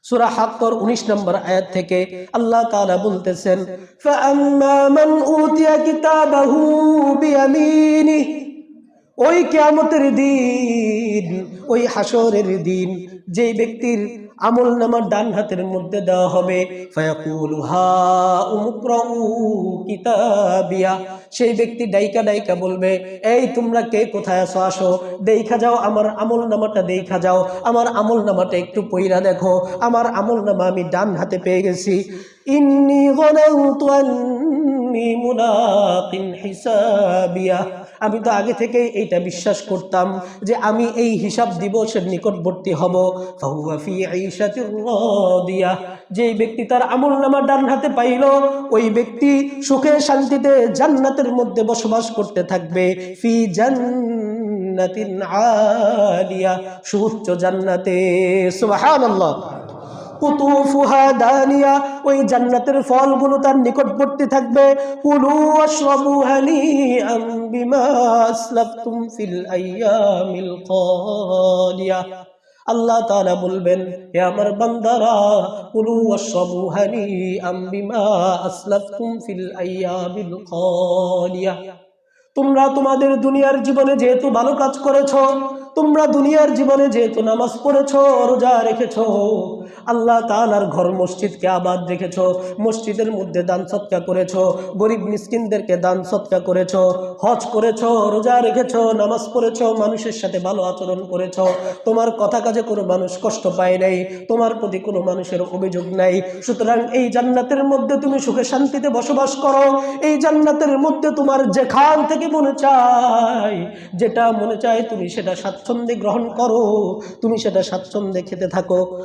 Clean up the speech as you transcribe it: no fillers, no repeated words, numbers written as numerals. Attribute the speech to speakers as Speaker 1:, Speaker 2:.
Speaker 1: সূরা হাক্কর 19 নম্বর আয়াত থেকে আল্লাহ তাআলা বলতেছেন, ফাআম্মা মান উতিয়া কিতাবাহু বিয়ামিনিহি, ওই কিয়ামতের দিন, ওই হাসরের দিন, যেই ব্যক্তির আমলনামা ডান হাতের মধ্যে দেওয়া হবে, ফায়াকুলু হা উমকরাউ কিতাবিয়া, সেই ব্যক্তি ডাইকা ডাইকা বলবে, এই তোমরা কে কোথায় আছো, আসো দেখা যাও, আমার আমলনামাটা দেখা যাও, আমার আমলনামাটা একটু পইরা দেখো, আমার আমলনামা আমি ডান হাতে পেয়ে গেছি। ইন্নী যানানতু আন্নী মুলাকিন হিসাবিয়া, আমি তো আগে থেকে এইটা বিশ্বাস করতাম যে আমি এই হিসাব দিবসের নিকটবর্তী হব। ফাহুয়া ফি আইশাতির রাদিয়া, যেই ব্যক্তি তার আমলনামা ডান হাতে পাইল, ওই ব্যক্তি সুখে শান্তিতে জান্নাতের মধ্যে বসবাস করতে থাকবে। ফি জান্নাতিন আলিয়া, সুউচ্চ জান্নাতে। সুবহানাল্লাহ। কুতুফুহা দানিয়া, ওই জান্নাতের ফলগুলো তার নিকটবর্তী থাকবে। কুলু ওয়াশরাবু হানিআম বিমা আসলাফতুম ফিল আইয়ামিল খালিয়া, আল্লাহ তাআলা বলবেন, হে আমার বান্দারা, কুলু ওয়াশরাবু হানিআম বিমা আসলাফতুম ফিল আইয়ামিল খালিয়া, তোমরা তোমাদের দুনিয়ার জীবনে যেহেতু ভালো কাজ করেছো, তোমরা দুনিয়ার জীবনে যেহেতু নামাজ পড়েছো, রোজা রেখেছো, আল্লাহ তাআলার ঘর মসজিদকে আবাদ রেখেছো, মসজিদের মধ্যে দান সদকা করেছো, গরিব মিসকিনদেরকে দান সদকা করেছো, হজ করেছো, রোজা রেখেছো, নামাজ পড়েছো, মানুষের সাথে ভালো আচরণ করেছো, তোমার কথা কাজে কোনো মানুষ কষ্ট পায় নাই, তোমার প্রতি কোনো মানুষের অভিযোগ নাই, সুতরাং এই জান্নাতের মধ্যে তুমি সুখে শান্তিতে বসবাস করো। এই জান্নাতের মধ্যে তোমার যেখান থেকে মনে চায়, যেটা মনে চায় তুমি সেটা স্বাচ্ছন্দ্যে গ্রহণ করো, তুমি সেটা স্বাচ্ছন্দ্যে খেতে থাকো।